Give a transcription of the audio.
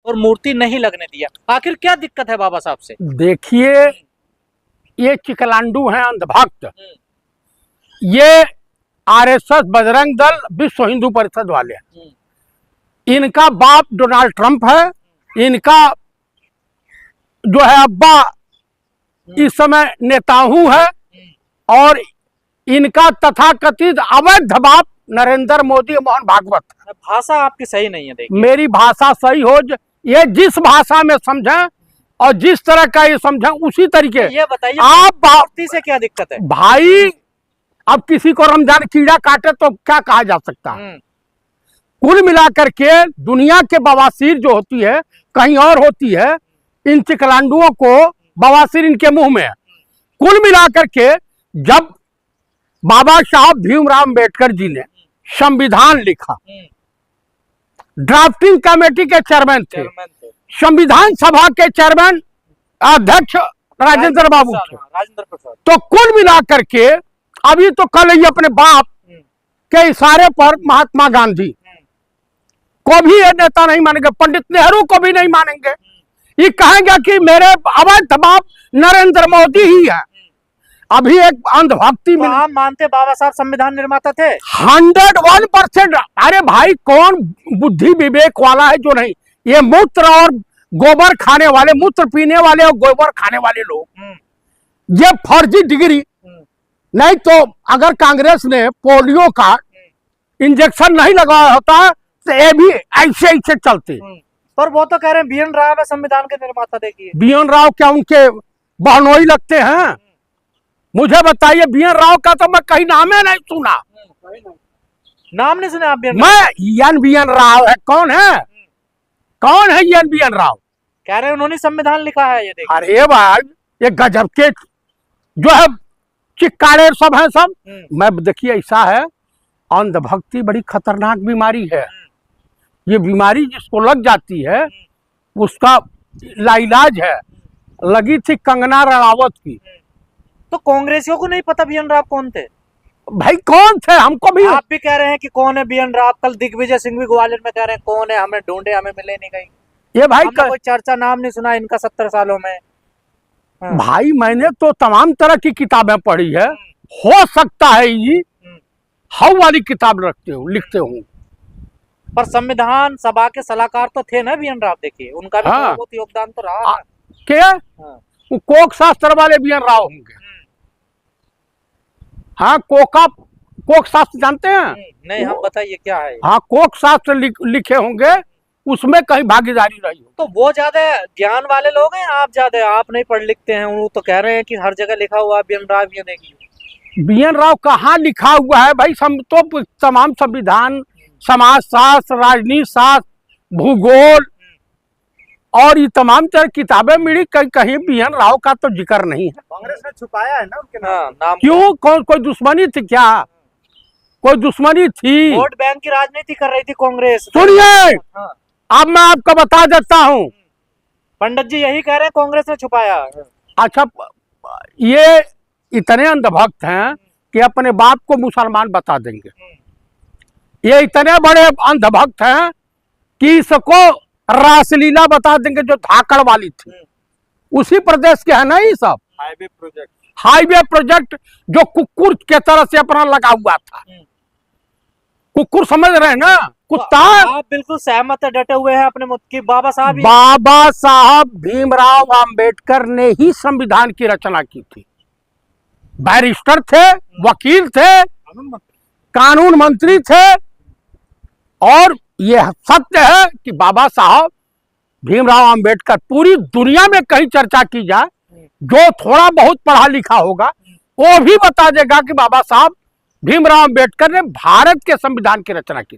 और मूर्ति नहीं लगने दिया। आखिर क्या दिक्कत है बाबा साहब से? देखिए, ये चिकलांडू हैं अंधभक्त, ये आरएसएस, बजरंग दल, विश्व हिंदू परिषद वाले हैं। इनका बाप डोनाल्ड ट्रंप है, इनका जो है अब्बा इस समय नेताहू है, और इनका तथाकथित अवैध बाप नरेंद्र मोदी मोहन भागवत। भाषा आपकी सही नहीं है। देखिए, मेरी भाषा सही हो, ये जिस भाषा में समझें और जिस तरह का ये समझें उसी तरीके। ये बताइए, आप मूर्ति से क्या दिक्कत है? भाई, अब किसी को रमजान कीड़ा काटे तो क्या कहा जा सकता है? कुल मिलाकर के दुनिया के बवासीर जो होती है कहीं और होती है, इन चिकलांडुओं को बवासीर इनके मुंह में है। कुल मिलाकर के जब बाबा साहब भीमराव अम्बेडकर जी ने संविधान लिखा, ड्राफ्टिंग कमेटी के चेयरमैन थे, संविधान सभा के चेयरमैन अध्यक्ष राजेंद्र बाबू थे। राजेंद्र प्रसाद। तो कुल मिलाकर के अभी तो कल ही अपने बाप के इशारे पर महात्मा गांधी को भी ये नेता नहीं मानेंगे, पंडित नेहरू को भी नहीं मानेंगे। ये कहेंगे कि मेरे अवैध बाप नरेंद्र मोदी ही है। अभी एक अंधभक्ति में आप मानते बाबा साहब संविधान निर्माता थे? 101%। अरे भाई, कौन बुद्धि विवेक वाला है जो नहीं? ये मूत्र और गोबर खाने वाले, मूत्र पीने वाले और गोबर खाने वाले लोग, ये फर्जी डिग्री। नहीं तो अगर कांग्रेस ने पोलियो का इंजेक्शन नहीं लगाया होता तो ये भी ऐसे ऐसे चलते। पर वो तो कह रहे हैं बी एन राव है संविधान के निर्माता। देखिए, बी एन राव क्या उनके बहनोई लगते हैं? मुझे बताइए, बी एन राव का तो मैं कहीं नाम ही नहीं सुना। नाम नहीं सुना आप? बी एन राव है, कौन है? कौन है बी एन राव? कह रहे हैं उन्होंने संविधान लिखा है। ये देखिए, अरे भाई, ये गजब के जो है चिक्कारे सब हैं सब। मैं देखिए, ऐसा है, अंधभक्ति बड़ी खतरनाक बीमारी है। ये बीमारी जिसको लग जाती है उसका लाइलाज है। लगी थी कंगना रनावत की। तो कांग्रेसियों को नहीं पता बी एन राव कौन थे? भाई कौन थे? हमको भी। आप भी कह रहे हैं कि कौन है बी एन राव। कल दिग्विजय सिंह भी ग्वालियर में कह रहे हैं कौन है, हमें ढूंढे, हमें मिले नहीं गई। ये भाई कोई चर्चा नाम नहीं सुना इनका 70 सालों में। भाई, मैंने तो तमाम तरह की किताबें पढ़ी है। हो सकता है ये हाउ वाली किताब लिखते हूँ। पर संविधान सभा के सलाहकार तो थे ना बी एन राव। देखिए, उनका भी बहुत योगदान तो रहा है। क्या? वो कोक शास्त्र वाले बी एन राव होंगे। हाँ, कोक शास्त्र जानते हैं? नहीं, हम बताइए क्या है? हाँ, कोक शास्त्र लिखे होंगे, उसमें कहीं भागीदारी रही हो। तो वो ज्यादा ज्ञान वाले लोग हैं, आप ज्यादा, आप नहीं पढ़ लिखते हैं। वो तो कह रहे हैं कि हर जगह लिखा हुआ बी एन राव। ये देखिए, बी एन राव कहाँ लिखा हुआ है भाई? तो तमाम संविधान, समाज शास्त्र, राजनीति शास्त्र, भूगोल और ये तमाम तरह किताबें मिली, कहीं बी एन राव का तो जिक्र नहीं है। कांग्रेस ने छुपाया है ना उनके नाम। क्यों? कोई दुश्मनी थी क्या? कोई दुश्मनी थी? वोट बैंक की राजनीति कर रही थी कांग्रेस। सुनिए, अब मैं आपको बता देता हूँ। पंडित जी यही कह रहे हैं कांग्रेस ने छुपाया। अच्छा, ये इतने अंधभक्त हैं कि अपने बाप को मुसलमान बता देंगे। ये इतने बड़े अंधभक्त हैं कि इसको रासलीला बता देंगे जो धाकड़ वाली थी। उसी प्रदेश के है ना ये सब। हाईवे प्रोजेक्ट जो कुकुर के तरह से अपना लगा हुआ था। कुकुर समझ रहे हैं ना? कुत्ता। आप बिल्कुल सहमत है, डटे हुए हैं अपने मुद्दे की। बाबा साहब भीमराव अंबेडकर ने ही संविधान की रचना की थी। बैरिस्टर थे, वकील थे, कानून मंत्री थे। और यह सत्य है कि बाबा साहब भीमराव अंबेडकर, पूरी दुनिया में कहीं चर्चा की जाए, जो थोड़ा बहुत पढ़ा लिखा होगा वो भी बता देगा कि बाबा साहब भीमराव अंबेडकर ने भारत के संविधान की रचना की।